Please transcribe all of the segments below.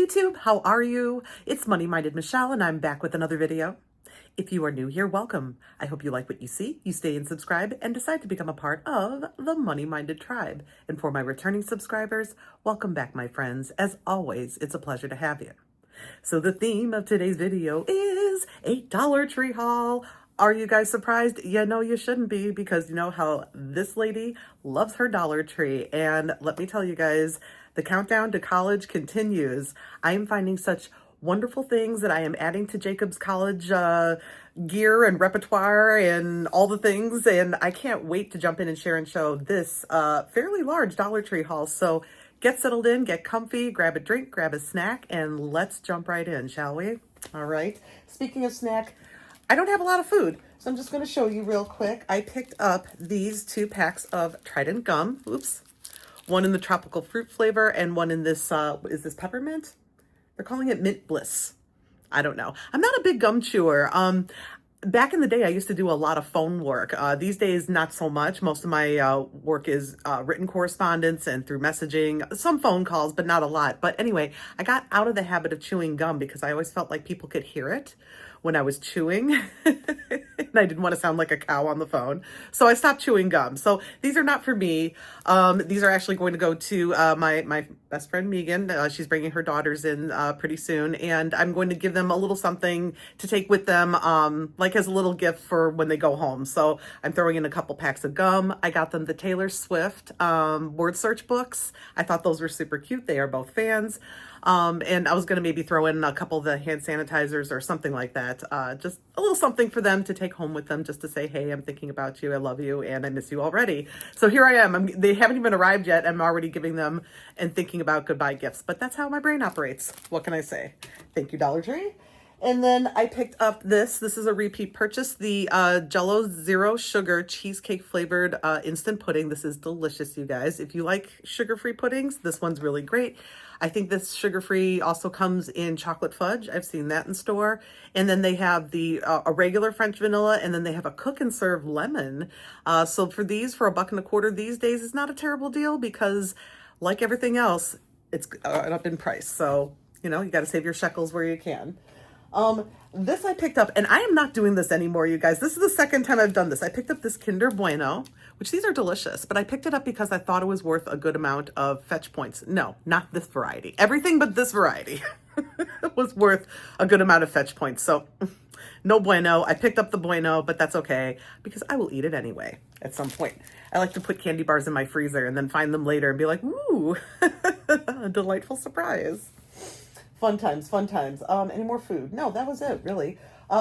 YouTube, how are you? It's Money-Minded Michelle and I'm back with another video. If you are new here, welcome. I hope you like what you see, you stay and subscribe, and decide to become a part of the Money-Minded tribe. And for my returning subscribers, welcome back, my friends. As always, it's a pleasure to have you. So the theme of today's video is a Dollar Tree haul. Are you guys surprised? Yeah, no, you shouldn't be, because you know how this lady loves her Dollar Tree. And let me tell you guys, the countdown to college continues. I am finding such wonderful things that I am adding to Jacob's college gear and repertoire and all the things. And I can't wait to jump in and share and show this fairly large Dollar Tree haul. So get settled in, get comfy, grab a drink, grab a snack, and let's jump right in, shall we? All right. Speaking of snack, I don't have a lot of food, so I'm just going to show you real quick. I picked up these 2 packs of Trident gum. Oops. One in the tropical fruit flavor and one in this, is this peppermint? They're calling it Mint Bliss. I don't know. I'm not a big gum chewer. Back in the day, I used to do a lot of phone work. These days, not so much. Most of my work is written correspondence and through messaging, some phone calls, but not a lot. But anyway, I got out of the habit of chewing gum because I always felt like people could hear it when I was chewing. And I didn't want to sound like a cow on the phone. So I stopped chewing gum. So these are not for me. These are actually going to go to my best friend, Megan. She's bringing her daughters in pretty soon. And I'm going to give them a little something to take with them, like as a little gift for when they go home. So I'm throwing in a couple packs of gum. I got them the Taylor Swift word search books. I thought those were super cute. They are both fans. And I was going to maybe throw in a couple of the hand sanitizers or something like that. Just a little something for them to take home with them, just to say, hey, I'm thinking about you. I love you. And I miss you already. So here I am. They haven't even arrived yet. I'm already giving them and thinking about goodbye gifts. But that's how my brain operates. What can I say? Thank you, Dollar Tree. And then I picked up this. This is a repeat purchase. The Jell-O Zero Sugar Cheesecake Flavored Instant Pudding. This is delicious, you guys. If you like sugar-free puddings, this one's really great. I think this sugar-free also comes in chocolate fudge. I've seen that in store. And then they have the a regular French vanilla, and then they have a cook and serve lemon. So for these, for $1.25 these days, is not a terrible deal because, like everything else, it's up in price. So, you know, you got to save your shekels where you can. This I picked up, and I am not doing this anymore, you guys. This is the second time I've done this. I picked up this Kinder Bueno, which these are delicious, but I picked it up because I thought it was worth a good amount of fetch points. No, not this variety. Everything but this variety was worth a good amount of fetch points. So no bueno. I picked up the Bueno, but that's okay because I will eat it anyway at some point. I like to put candy bars in my freezer and then find them later and be like, ooh, a delightful surprise. Fun times, fun times. Any more food? No, that was it, really.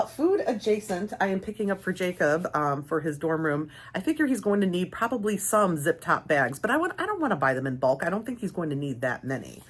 Food adjacent, I am picking up for Jacob for his dorm room. I figure he's going to need probably some zip top bags, but I don't want to buy them in bulk. I don't think he's going to need that many.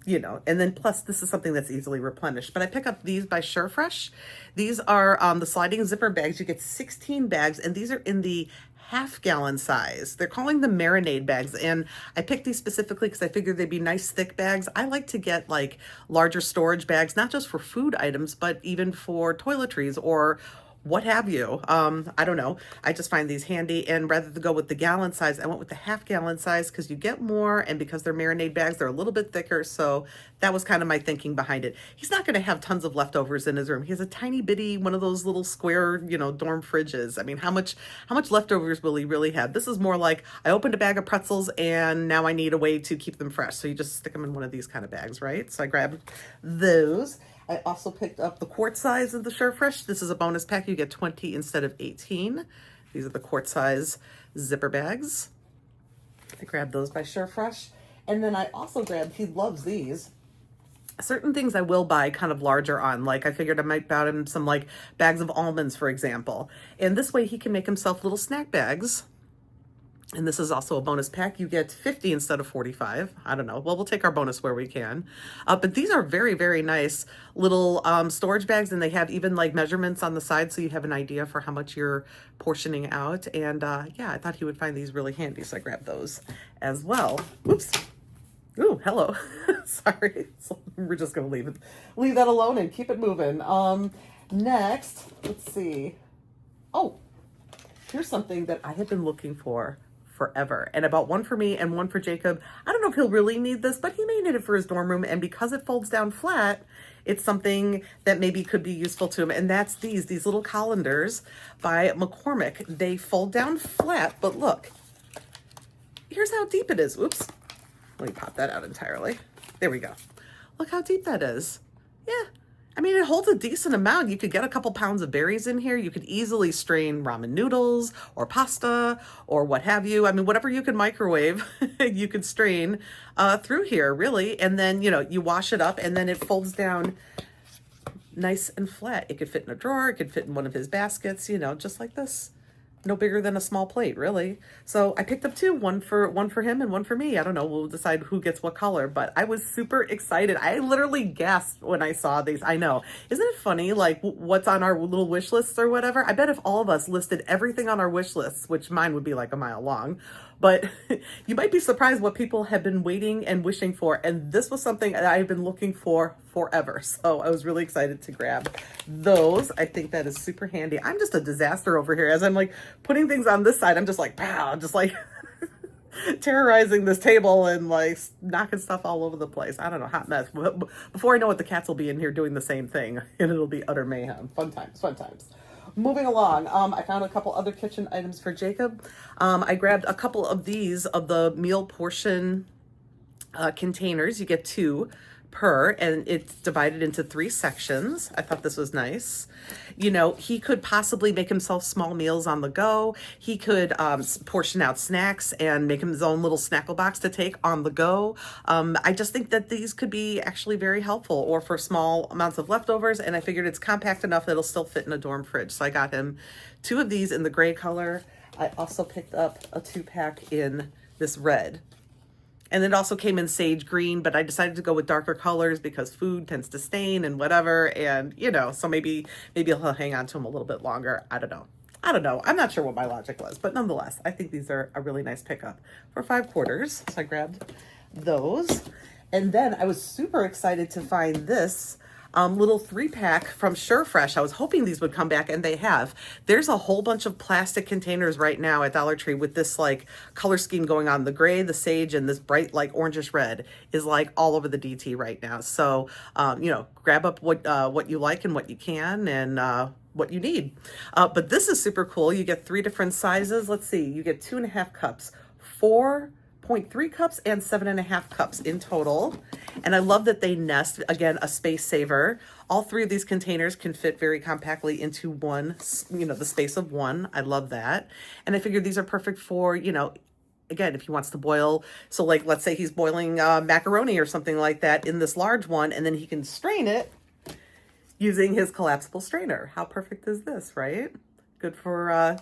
You know, and then plus this is something that's easily replenished. But I pick up these by SureFresh. These are the sliding zipper bags. You get 16 bags, and these are in the half-gallon size. They're calling them marinade bags, and I picked these specifically because I figured they'd be nice thick bags. I like to get like larger storage bags, not just for food items, but even for toiletries or what have you. I don't know. I just find these handy, and rather than go with the gallon size, I went with the half-gallon size because you get more, and because they're marinade bags, they're a little bit thicker, so that was kind of my thinking behind it. He's not going to have tons of leftovers in his room. He has a tiny bitty, one of those little square, you know, dorm fridges. I mean, how much leftovers will he really have? This is more like, I opened a bag of pretzels, and now I need a way to keep them fresh, so you just stick them in one of these kind of bags, right? So I grabbed those. I also picked up the quart size of the SureFresh. This is a bonus pack. You get 20 instead of 18. These are the quart size zipper bags. I grabbed those by SureFresh. And then I also grabbed, he loves these. Certain things I will buy kind of larger on. Like I figured I might buy him some like bags of almonds, for example. And this way he can make himself little snack bags. And this is also a bonus pack. You get 50 instead of 45. I don't know. Well, we'll take our bonus where we can. But these are very, very nice little storage bags. And they have even like measurements on the side, so you have an idea for how much you're portioning out. And yeah, I thought he would find these really handy. So I grabbed those as well. Oops. Ooh, hello. Sorry. So we're just going to leave that alone and keep it moving. Next, let's see. Oh, here's something that I have been looking for forever. And I bought one for me and one for Jacob. I don't know if he'll really need this, but he may need it for his dorm room. And because it folds down flat, it's something that maybe could be useful to him. And that's these little colanders by McCormick. They fold down flat, but look, here's how deep it is. Oops. Let me pop that out entirely. There we go. Look how deep that is. Yeah. I mean, it holds a decent amount. You could get a couple pounds of berries in here. You could easily strain ramen noodles or pasta or what have you. I mean, whatever you can microwave, you could strain through here, really. And then, you know, you wash it up and then it folds down nice and flat. It could fit in a drawer. It could fit in one of his baskets, you know, just like this. No bigger than a small plate, really. So I picked up two, one for him and one for me. I don't know, we'll decide who gets what color, but I was super excited. I literally gasped when I saw these. I know. Isn't it funny, like what's on our little wish lists or whatever? I bet if all of us listed everything on our wish lists, which mine would be like a mile long, but you might be surprised what people have been waiting and wishing for. And this was something that I've been looking for forever. So I was really excited to grab those. I think that is super handy. I'm just a disaster over here. As I'm like putting things on this side, I'm just like, pow, just like terrorizing this table and like knocking stuff all over the place. I don't know, hot mess. Before I know it, the cats will be in here doing the same thing and it'll be utter mayhem. Fun times, fun times. Moving along, I found a couple other kitchen items for Jacob. I grabbed a couple of these of the meal portion containers. You get two per, and it's divided into 3 sections. I thought this was nice. You know, he could possibly make himself small meals on the go. He could portion out snacks and make him his own little snackle box to take on the go. I just think that these could be actually very helpful, or for small amounts of leftovers, and I figured it's compact enough that it'll still fit in a dorm fridge. So I got him 2 of these in the gray color. I also picked up a 2-pack in this red. And it also came in sage green, but I decided to go with darker colors because food tends to stain and whatever. And, you know, so maybe I'll hang on to them a little bit longer. I don't know. I'm not sure what my logic was, but nonetheless, I think these are a really nice pickup for 5 quarters. So I grabbed those. And then I was super excited to find this little 3-pack from SureFresh. I was hoping these would come back, and they have. There's a whole bunch of plastic containers right now at Dollar Tree with this like color scheme going on. The gray, the sage, and this bright like orangish red is like all over the DT right now. So, you know, grab up what you like and what you can, and what you need. But this is super cool. You get 3 different sizes. Let's see, you get 2.5 cups, 4.3 cups, and 7.5 cups in total. And I love that they nest, again, a space saver. All 3 of these containers can fit very compactly into one, you know, the space of one. I love that. And I figured these are perfect for, you know, again, if he wants to boil, so like, let's say he's boiling macaroni or something like that in this large one, and then he can strain it using his collapsible strainer. How perfect is this, right? Good for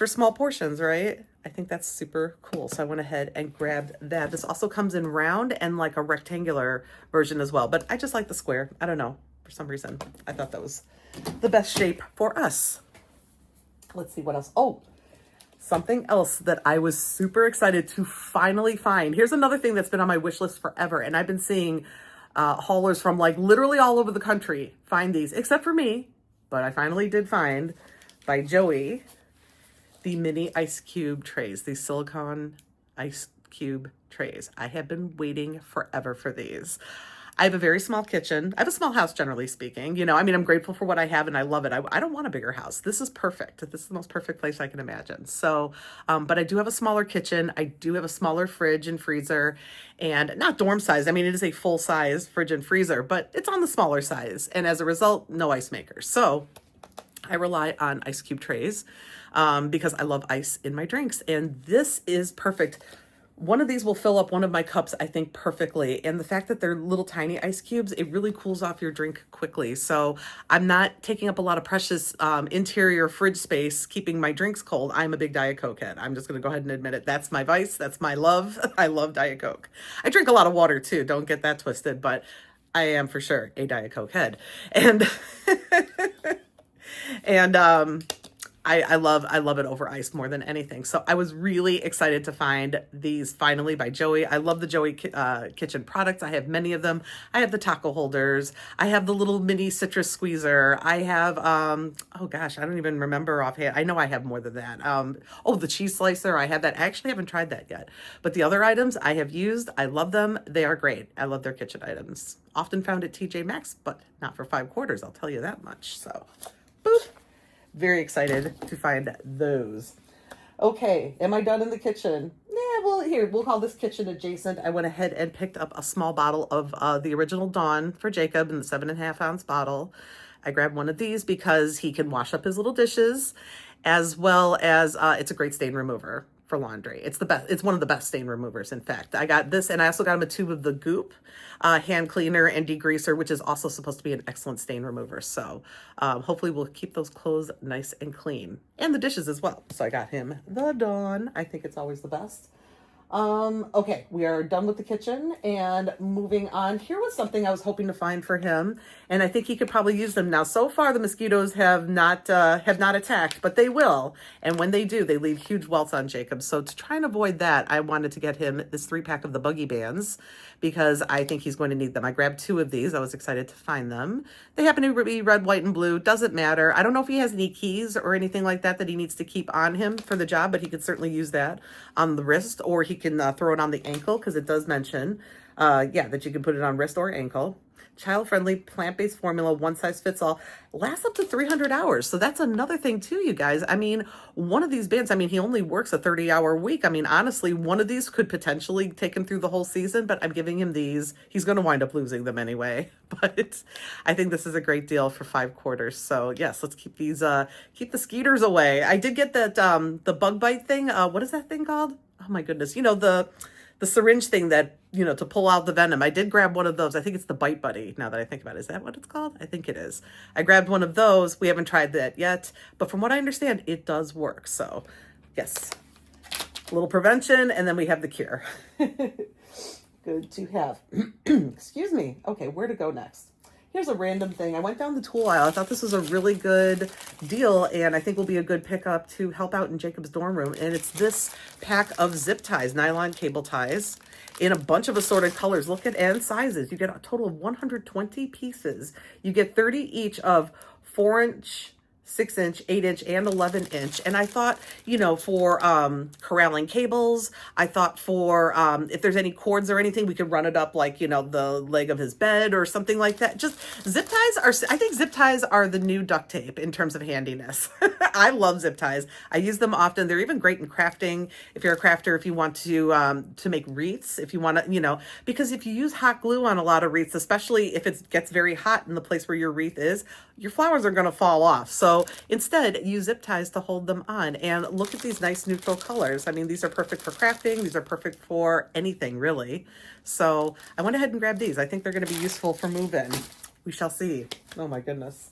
small portions, right? I think that's super cool. So I went ahead and grabbed that. This also comes in round and like a rectangular version as well, but I just like the square. I don't know, for some reason, I thought that was the best shape for us. Let's see what else. Oh, something else that I was super excited to finally find. Here's another thing that's been on my wish list forever. And I've been seeing haulers from like literally all over the country find these, except for me, but I finally did find by Joey, the mini ice cube trays, these silicone ice cube trays. I have been waiting forever for these. I have a very small kitchen. I have a small house, generally speaking. You know, I mean, I'm grateful for what I have and I love it. I don't want a bigger house. This is perfect. This is the most perfect place I can imagine. So, but I do have a smaller kitchen. I do have a smaller fridge and freezer, and not dorm size. I mean, it is a full size fridge and freezer, but it's on the smaller size. And as a result, no ice makers. So I rely on ice cube trays because I love ice in my drinks. And this is perfect. One of these will fill up one of my cups, I think, perfectly. And the fact that they're little tiny ice cubes, it really cools off your drink quickly. So I'm not taking up a lot of precious interior fridge space, keeping my drinks cold. I'm a big Diet Coke head. I'm just going to go ahead and admit it. That's my vice. That's my love. I love Diet Coke. I drink a lot of water too. Don't get that twisted, but I am for sure a Diet Coke head. And, and I love it over ice more than anything. So I was really excited to find these finally by Joey. I love the Joey kitchen products. I have many of them. I have the taco holders. I have the little mini citrus squeezer. I have oh gosh, I don't even remember offhand. I know I have more than that. Oh, the cheese slicer. I have that. I actually haven't tried that yet. But the other items I have used. I love them. They are great. I love their kitchen items. Often found at TJ Maxx, but not for 5/4. I'll tell you that much. So, boop. Very excited to find those. Okay, am I done in the kitchen? Yeah, well, here, we'll call this kitchen adjacent. I went ahead and picked up a small bottle of the original Dawn for Jacob in the 7.5 ounce bottle. I grabbed one of these because he can wash up his little dishes, as well as it's a great stain remover for laundry. It's the best. It's one of the best stain removers, in fact. I got this, and I also got him a tube of the Goop hand cleaner and degreaser, which is also supposed to be an excellent stain remover. So hopefully we'll keep those clothes nice and clean, and the dishes as well. So I got him the Dawn. I think it's always the best. Okay, we are done with the kitchen and moving on. Here was something I was hoping to find for him, and I think he could probably use them. Now, so far the mosquitoes have not attacked, but they will. And when they do, they leave huge welts on Jacob. So to try and avoid that, I wanted to get him this 3-pack of the Buggy Bands because I think he's going to need them. I grabbed 2 of these. I was excited to find them. They happen to be red, white, and blue. Doesn't matter. I don't know if he has any keys or anything like that that he needs to keep on him for the job, but he could certainly use that on the wrist, or he can throw it on the ankle, because it does mention, that you can put it on wrist or ankle. Child-friendly, plant-based formula, one size fits all, lasts up to 300 hours. So that's another thing too, you guys. I mean, one of these bands, I mean, he only works a 30-hour week. I mean, honestly, one of these could potentially take him through the whole season, but I'm giving him these. He's going to wind up losing them anyway. But I think this is a great deal for 5/4. So yes, let's keep these, keep the skeeters away. I did get that, the bug bite thing. What is that thing called? Oh my goodness. You know, the syringe thing that, you know, to pull out the venom. I did grab one of those. I think it's the Bite Buddy, now that I think about it. Is that what it's called? I think it is. I grabbed one of those. We haven't tried that yet, but from what I understand, it does work. So yes, a little prevention, and then we have the cure. Good to have. Excuse me. Okay, where to go next? Here's a random thing. I went down the tool aisle. I thought this was a really good deal, and I think will be a good pickup to help out in Jacob's dorm room. And it's this pack of zip ties, nylon cable ties, in a bunch of assorted colors. Look at and sizes. You get a total of 120 pieces. You get 30 each of 4-inch, 6-inch, 8-inch, and 11-inch. And I thought, you know, for corralling cables, I thought for if there's any cords or anything, we could run it up like, you know, the leg of his bed or something like that. Just zip ties are, I think zip ties are the new duct tape in terms of handiness. I love zip ties. I use them often. They're even great in crafting. If you're a crafter, if you want to make wreaths, if you want to, you know, because if you use hot glue on a lot of wreaths, especially if it gets very hot in the place where your wreath is, your flowers are going to fall off. So instead, use zip ties to hold them on. And look at these nice neutral colors. I mean, these are perfect for crafting. These are perfect for anything, really. So I went ahead and grabbed these. I think they're going to be useful for move-in. We shall see. Oh, my goodness.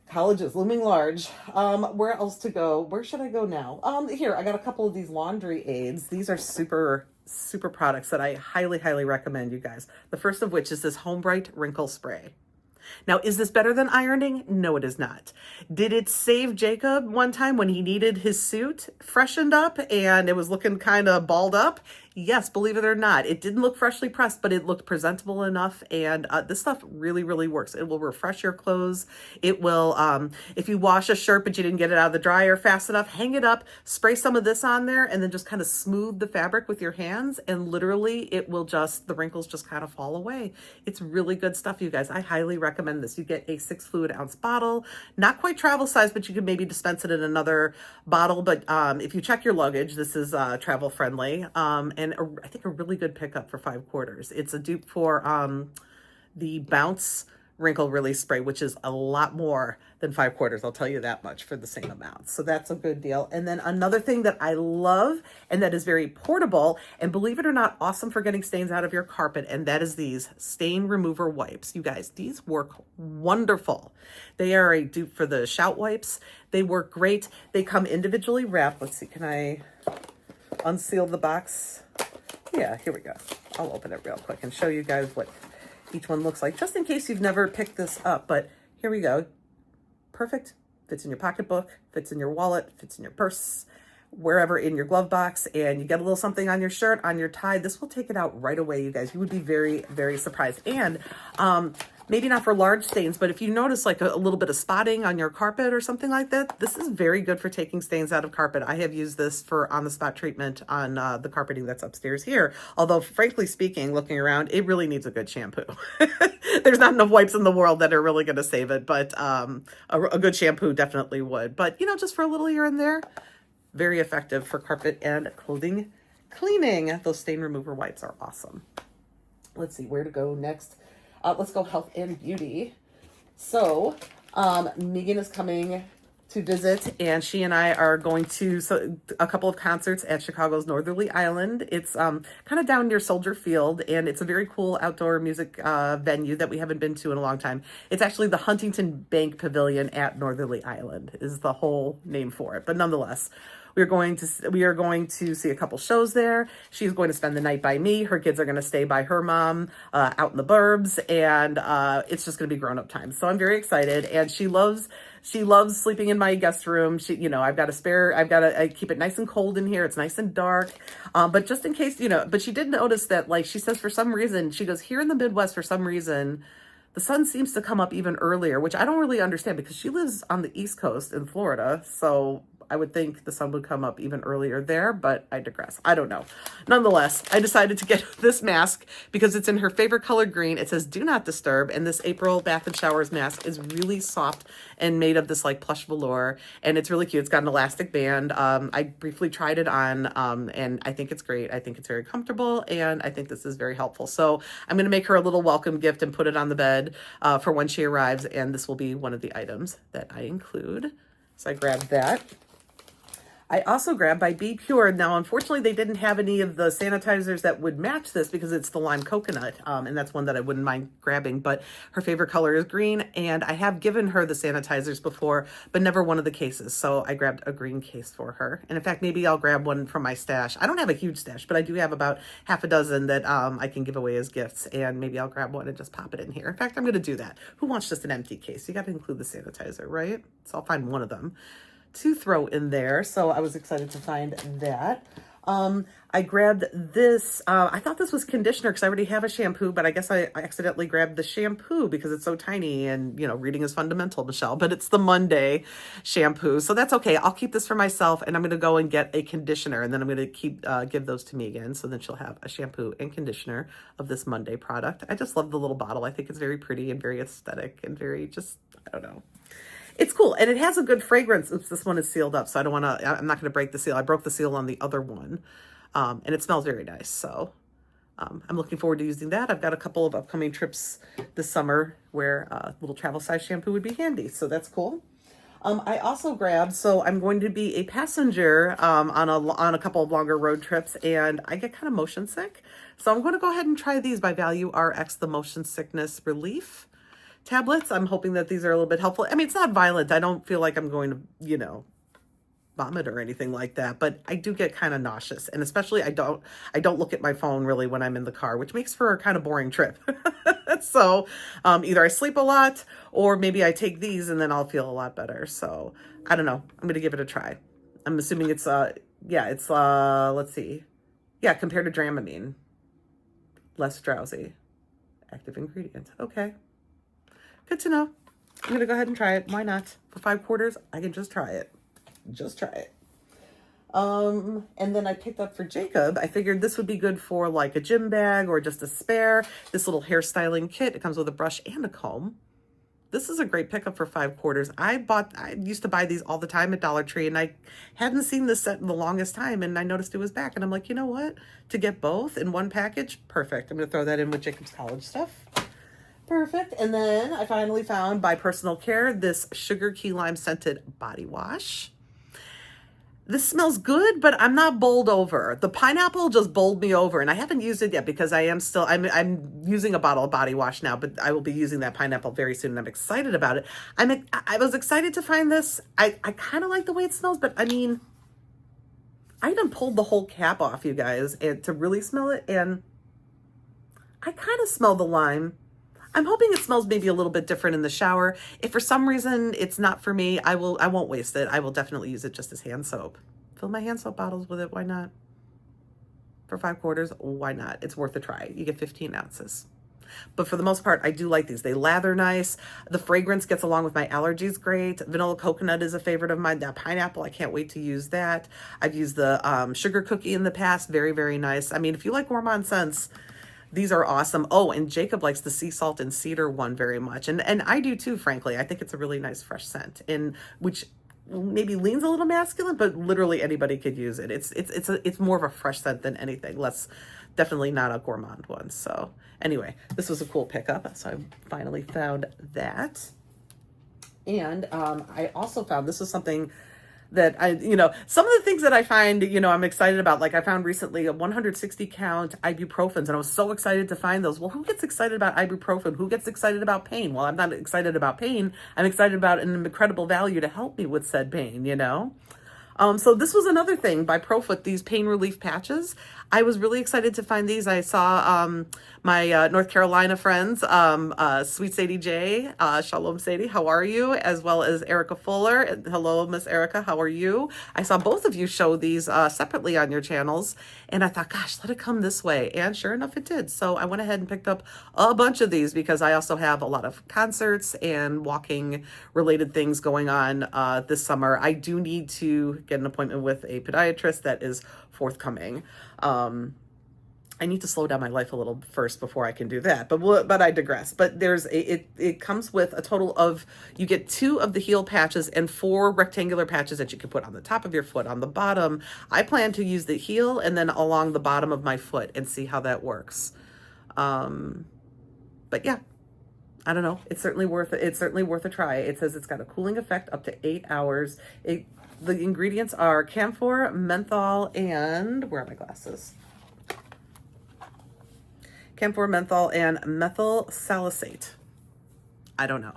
College is looming large. Where else to go? Where should I go now? Here, I got a couple of these laundry aids. These are super products that I highly, highly recommend, you guys. The first of which is this Home Bright Wrinkle Spray. Now, is this better than ironing? No, it is not. Did it save Jacob one time when he needed his suit freshened up and it was looking kind of balled up? Yes, believe it or not. It didn't look freshly pressed, but it looked presentable enough. And this stuff really, really works. It will refresh your clothes. It will, if you wash a shirt but you didn't get it out of the dryer fast enough, hang it up, spray some of this on there, and then just kind of smooth the fabric with your hands. And literally, it will just, the wrinkles just kind of fall away. It's really good stuff, you guys. I highly recommend this. You get a 6 fluid ounce bottle, not quite travel size, but you can maybe dispense it in another bottle. But if you check your luggage, this is travel friendly. And I think a really good pickup for 5/4. It's a dupe for the Bounce Wrinkle Release Spray, which is a lot more than 5/4. I'll tell you that much for the same amount. So that's a good deal. And then another thing that I love and that is very portable and, believe it or not, awesome for getting stains out of your carpet, and that is these stain remover wipes. You guys, these work wonderful. They are a dupe for the Shout wipes. They work great. They come individually wrapped. Let's see, can I unseal the box? Yeah, here we go. I'll open it real quick and show you guys what each one looks like, just in case you've never picked this up. But here we go. Perfect Fits in your pocketbook, fits in your wallet, fits in your purse, wherever in your glove box, and you get a little something on your shirt, on your tie. This will take it out right away, you guys. You would be very, very surprised. And maybe not for large stains, but if you notice like a little bit of spotting on your carpet or something like that, this is very good for taking stains out of carpet. I have used this for on-the-spot treatment on the carpeting that's upstairs here. Although, frankly speaking, looking around, it really needs a good shampoo. There's not enough wipes in the world that are really going to save it, but a good shampoo definitely would. But, you know, just for a little here and there, very effective for carpet and clothing cleaning. Those stain remover wipes are awesome. Let's see where to go next. Let's go health and beauty. So Megan is coming to visit, and she and I are going to a couple of concerts at Chicago's Northerly Island. It's kind of down near Soldier Field, and it's a very cool outdoor music venue that we haven't been to in a long time. It's actually the Huntington Bank Pavilion at Northerly Island is the whole name for it. But nonetheless, we are going to see a couple shows there. She's going to spend the night by me. Her kids are going to stay by her mom out in the burbs, and it's just going to be grown-up time. So I'm very excited, and she loves sleeping in my guest room. I keep it nice and cold in here. It's nice and dark. But just in case, but she did notice that, like, she says for some reason, she goes, here in the Midwest, for some reason, the sun seems to come up even earlier, which I don't really understand because she lives on the East Coast in Florida. So I would think the sun would come up even earlier there, but I digress. I don't know. Nonetheless, I decided to get this mask because it's in her favorite color green. It says do not disturb, and this April Bath and Showers mask is really soft and made of this like plush velour, and it's really cute. It's got an elastic band. I briefly tried it on, and I think it's great. I think it's very comfortable, and I think this is very helpful. So I'm going to make her a little welcome gift and put it on the bed for when she arrives, and this will be one of the items that I include. So I grabbed that. I also grabbed by Be Pure. Now, unfortunately, they didn't have any of the sanitizers that would match this because it's the lime coconut, and that's one that I wouldn't mind grabbing, but her favorite color is green, and I have given her the sanitizers before, but never one of the cases, so I grabbed a green case for her. And in fact, maybe I'll grab one from my stash. I don't have a huge stash, but I do have about half a dozen that I can give away as gifts, and maybe I'll grab one and just pop it in here. In fact, I'm going to do that. Who wants just an empty case? You got to include the sanitizer, right? So I'll find one of them to throw in there. So I was excited to find that. I grabbed this. I thought this was conditioner because I already have a shampoo, but I guess I accidentally grabbed the shampoo because it's so tiny and, reading is fundamental, Michelle, but it's the Monday shampoo. So that's okay. I'll keep this for myself, and I'm going to go and get a conditioner, and then I'm going to give those to Megan. So then she'll have a shampoo and conditioner of this Monday product. I just love the little bottle. I think it's very pretty and very aesthetic and very I don't know. It's cool, and it has a good fragrance. Oops, this one is sealed up, so I'm not going to break the seal. I broke the seal on the other one, and it smells very nice, so I'm looking forward to using that. I've got a couple of upcoming trips this summer where a little travel size shampoo would be handy, so that's cool. I also grabbed, so I'm going to be a passenger on a couple of longer road trips, and I get kind of motion sick, so I'm going to go ahead and try these by Value RX, the Motion Sickness Relief tablets. I'm hoping that these are a little bit helpful. I mean, it's not violent. I don't feel like I'm going to, vomit or anything like that, but I do get kind of nauseous. And especially I don't look at my phone really when I'm in the car, which makes for a kind of boring trip. So either I sleep a lot or maybe I take these and then I'll feel a lot better. So I don't know. I'm going to give it a try. I'm assuming it's, let's see. Yeah, compared to Dramamine. Less drowsy. Active ingredient. Okay. Good to know. I'm going to go ahead and try it. Why not? For 5 quarters, I can just try it. Just try it. And then I picked up for Jacob. I figured this would be good for like a gym bag or just a spare. This little hairstyling kit. It comes with a brush and a comb. This is a great pickup for 5 quarters. I used to buy these all the time at Dollar Tree, and I hadn't seen this set in the longest time, and I noticed it was back, and I'm like, you know what? To get both in one package, perfect. I'm going to throw that in with Jacob's college stuff. Perfect. And then I finally found by Personal Care this Sugar Key Lime Scented Body Wash. This smells good, but I'm not bowled over. The pineapple just bowled me over, and I haven't used it yet because I'm using a bottle of body wash now, but I will be using that pineapple very soon, and I'm excited about it. I was excited to find this. I kind of like the way it smells, but I mean, I even pulled the whole cap off, you guys, and to really smell it, and I kind of smell the lime. I'm hoping it smells maybe a little bit different in the shower. If for some reason it's not for me, I won't waste it. I will definitely use it just as hand soap. Fill my hand soap bottles with it. Why not? For 5/4, why not? It's worth a try. You get 15 ounces. But for the most part, I do like these. They lather nice. The fragrance gets along with my allergies great. Vanilla coconut is a favorite of mine. That pineapple, I can't wait to use that. I've used the sugar cookie in the past. Very, very nice. I mean, if you like gourmand scents, these are awesome. Oh, and Jacob likes the sea salt and cedar one very much. And I do too, frankly. I think it's a really nice fresh scent, and which maybe leans a little masculine, but literally anybody could use it. It's more of a fresh scent than anything. Definitely not a gourmand one. So anyway, this was a cool pickup. So I finally found that. And I also found, this was something that some of the things that I find, I'm excited about. Like I found recently a 160 count ibuprofens, and I was so excited to find those. Well, who gets excited about ibuprofen? Who gets excited about pain? Well, I'm not excited about pain. I'm excited about an incredible value to help me with said pain, So this was another thing by Profoot, these pain relief patches. I was really excited to find these. I saw my North Carolina friends, Sweet Sadie J, Shalom Sadie, how are you? As well as Erica Fuller. Hello, Miss Erica, how are you? I saw both of you show these separately on your channels, and I thought, gosh, let it come this way. And sure enough, it did. So I went ahead and picked up a bunch of these because I also have a lot of concerts and walking related things going on this summer. I do need to get an appointment with a podiatrist that is forthcoming. I need to slow down my life a little first before I can do that, but I digress. But it comes with a total of, you get 2 of the heel patches and 4 rectangular patches that you can put on the top of your foot, on the bottom. I plan to use the heel and then along the bottom of my foot and see how that works. But yeah, I don't know. It's certainly worth it. It's certainly worth a try. It says it's got a cooling effect up to 8 hours. The ingredients are camphor, menthol, and where are my glasses? Camphor, menthol, and methyl salicylate. I don't know,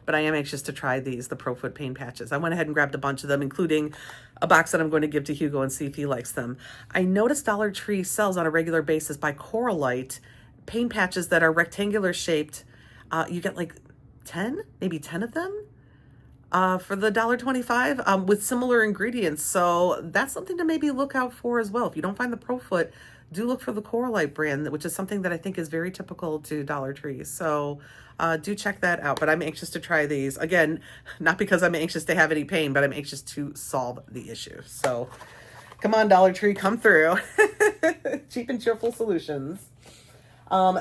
but I am anxious to try these, the Profoot pain patches. I went ahead and grabbed a bunch of them, including a box that I'm going to give to Hugo and see if he likes them. I noticed Dollar Tree sells on a regular basis by Coralite pain patches that are rectangular shaped. You get like 10, maybe 10 of them for the $1.25 with similar ingredients. So that's something to maybe look out for as well. If you don't find the Profoot, do look for the Coralite brand, which is something that I think is very typical to Dollar Tree. So do check that out. But I'm anxious to try these. Again, not because I'm anxious to have any pain, but I'm anxious to solve the issue. So come on, Dollar Tree, come through. Cheap and cheerful solutions.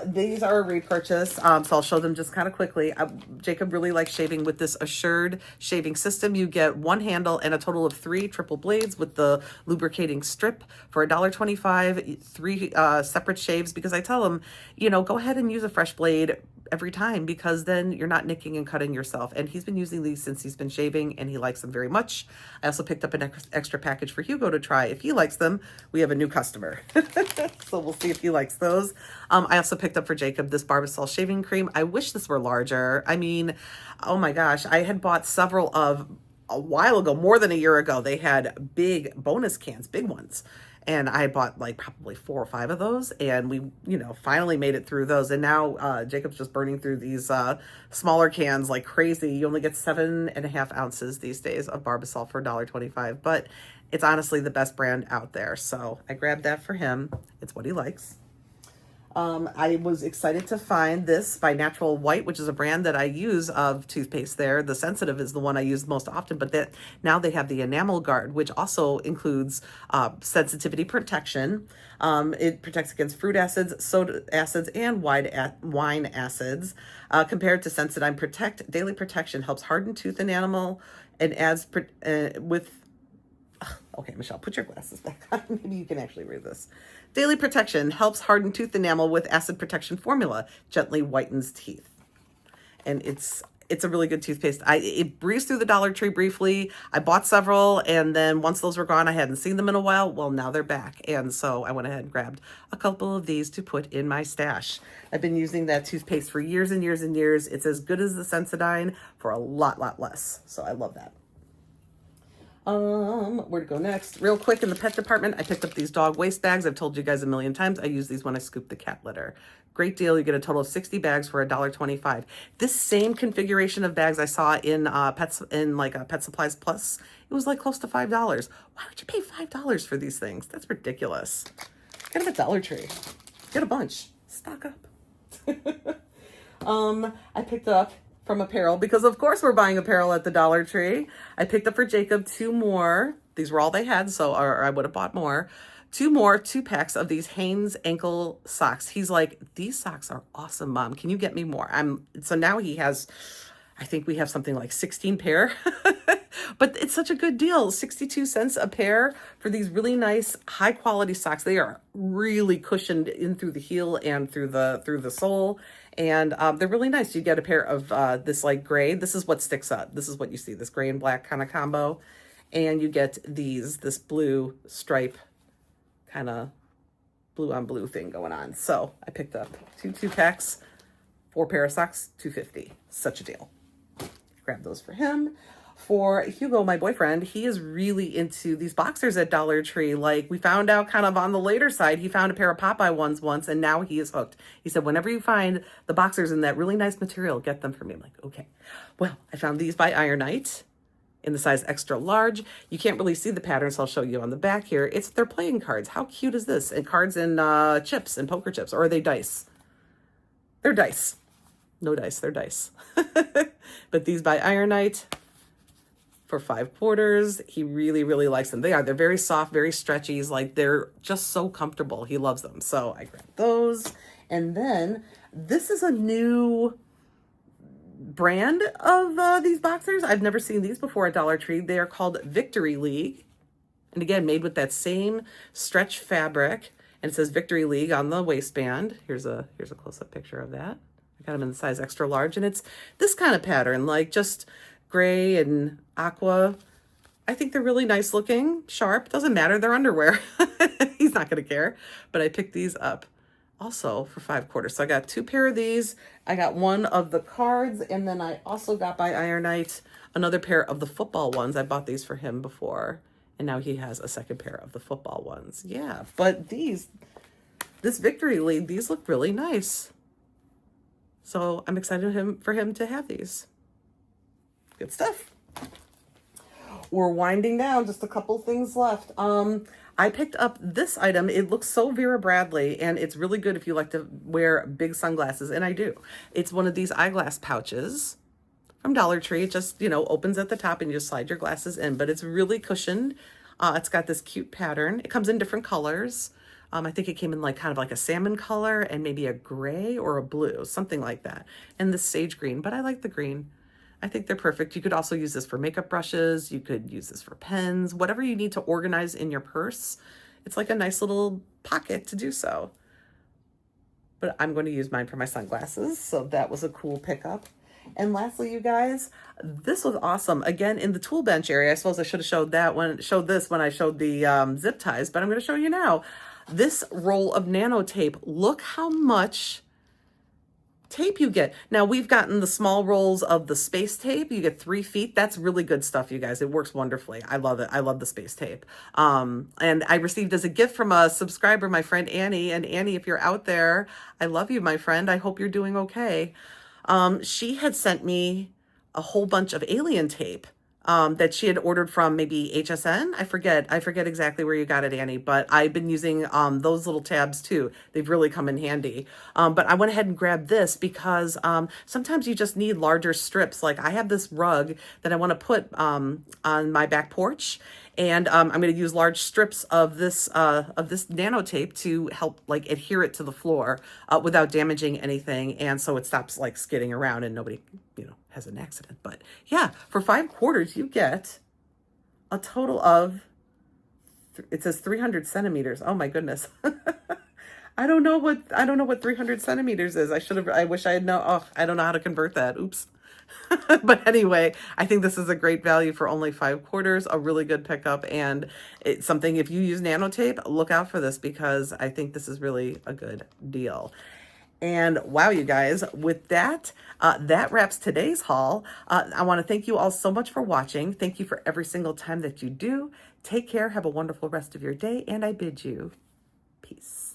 These are a repurchase, so I'll show them just kind of quickly. Jacob really likes shaving with this Assured shaving system. You get 1 handle and a total of 3 triple blades with the lubricating strip for $1.25, 3 separate shaves, because I tell him, go ahead and use a fresh blade every time, because then you're not nicking and cutting yourself. And he's been using these since he's been shaving, and he likes them very much. I also picked up an extra package for Hugo to try. If he likes them, we have a new customer. So we'll see if he likes those. I also picked up for Jacob this Barbasol shaving cream. I wish this were larger. I mean, oh my gosh, I had bought several of a while ago, more than a year ago. They had big bonus cans, big ones. And I bought like probably 4 or 5 of those, and we, finally made it through those. And now Jacob's just burning through these smaller cans like crazy. You only get 7.5 ounces these days of Barbasol for $1.25, but it's honestly the best brand out there. So I grabbed that for him. It's what he likes. I was excited to find this by Natural White, which is a brand that I use of toothpaste there. The Sensitive is the one I use most often, but now they have the Enamel Guard, which also includes sensitivity protection. It protects against fruit acids, soda acids, and wine acids. Compared to Sensodyne Protect, Daily Protection helps harden tooth enamel and adds okay, Michelle, put your glasses back on. Maybe you can actually read this. Daily Protection helps harden tooth enamel with acid protection formula. Gently whitens teeth. And it's a really good toothpaste. It breezed through the Dollar Tree briefly. I bought several, and then once those were gone, I hadn't seen them in a while. Well, now they're back. And so I went ahead and grabbed a couple of these to put in my stash. I've been using that toothpaste for years and years and years. It's as good as the Sensodyne for a lot less. So I love that. Where to go next? Real quick, in the pet department, I picked up these dog waste bags. I've told you guys a million times. I use these when I scoop the cat litter. Great deal. You get a total of 60 bags for $1.25. This same configuration of bags I saw in pets in like a Pet Supplies Plus. It was like close to $5. Why would you pay $5 for these things? That's ridiculous. Get them at Dollar Tree. Get a bunch. Stock up. I picked up from apparel, because of course we're buying apparel at the Dollar Tree. I picked up for Jacob 2 more. These were all they had, so or I would have bought more. 2 packs of these Hanes ankle socks. He's like, these socks are awesome, Mom. Can you get me more? So now he has, I think we have something like 16 pair. But it's such a good deal. 62 cents a pair for these really nice high quality socks. They are really cushioned in through the heel and through the sole. And they're really nice. You get a pair of this like gray. This is what sticks up. This is what you see, this gray and black kind of combo. And you get this blue stripe kind of blue on blue thing going on. So I picked up 2 packs, 4 pair of socks, $2.50. Such a deal. Grab those for him. For Hugo, my boyfriend, he is really into these boxers at Dollar Tree. Like, we found out kind of on the later side, he found a pair of Popeye ones once, and now he is hooked. He said, whenever you find the boxers in that really nice material, get them for me. I'm like, okay. Well, I found these by Ironite in the size extra large. You can't really see the pattern, so I'll show you on the back here. They're playing cards. How cute is this? And cards and chips and poker chips. Or are they dice? They're dice. No dice, they're dice. But these by Ironite for 5/4. He really, really likes them. They're very soft, very stretchy. He's like, they're just so comfortable. He loves them. So I grabbed those. And then this is a new brand of these boxers. I've never seen these before at Dollar Tree. They are called Victory League. And again, made with that same stretch fabric. And it says Victory League on the waistband. Here's a close-up picture of that. I got them in the size extra large. And it's this kind of pattern, like just gray and aqua. I think they're really nice looking, sharp. Doesn't matter, they're underwear. He's not gonna care. But I picked these up also for 5/4. So I got 2 pair of these. I got 1 of the cards, and then I also got by Ironite another pair of the football ones. I bought these for him before, and now he has a second pair of the football ones. Yeah, but this Victory League, these look really nice. So I'm excited for him to have these. Good stuff. We're winding down, just a couple things left. I picked up this item. It looks so Vera Bradley, and it's really good if you like to wear big sunglasses, and I do. It's one of these eyeglass pouches from Dollar Tree. It just, opens at the top and you just slide your glasses in, but it's really cushioned. It's got this cute pattern. It comes in different colors. I think it came in kind of like a salmon color and maybe a gray or a blue, something like that. And the sage green, but I like the green. I think they're perfect. You could also use this for makeup brushes. You could use this for pens, whatever you need to organize in your purse. It's like a nice little pocket to do so. But I'm going to use mine for my sunglasses. So that was a cool pickup. And lastly, you guys, this was awesome. Again, in the tool bench area, I suppose I should have showed this when I showed the zip ties, but I'm going to show you now. This roll of nano tape, look how much tape you get. Now, we've gotten the small rolls of the space tape. You get 3 feet. That's really good stuff, you guys. It works wonderfully. I love it. I love the space tape. And I received as a gift from a subscriber, my friend Annie. And Annie, if you're out there, I love you, my friend. I hope you're doing okay. She had sent me a whole bunch of alien tape that she had ordered from maybe HSN. I forget exactly where you got it, Annie, but I've been using those little tabs too. They've really come in handy. But I went ahead and grabbed this because sometimes you just need larger strips. Like I have this rug that I want to put on my back porch, and I'm going to use large strips of this nano tape to help adhere it to the floor without damaging anything, and so it stops skidding around and nobody has an accident. But yeah, for 5/4 you get a total of it says 300 centimeters. Oh my goodness. I don't know what 300 centimeters is. I wish I had known. Oh, I don't know how to convert that. Oops. But anyway, I think this is a great value for only 5/4, a really good pickup, and it's something, if you use nano tape, look out for this because I think this is really a good deal. And wow, you guys, with that, that wraps today's haul. I want to thank you all so much for watching. Thank you for every single time that you do. Take care. Have a wonderful rest of your day. And I bid you peace.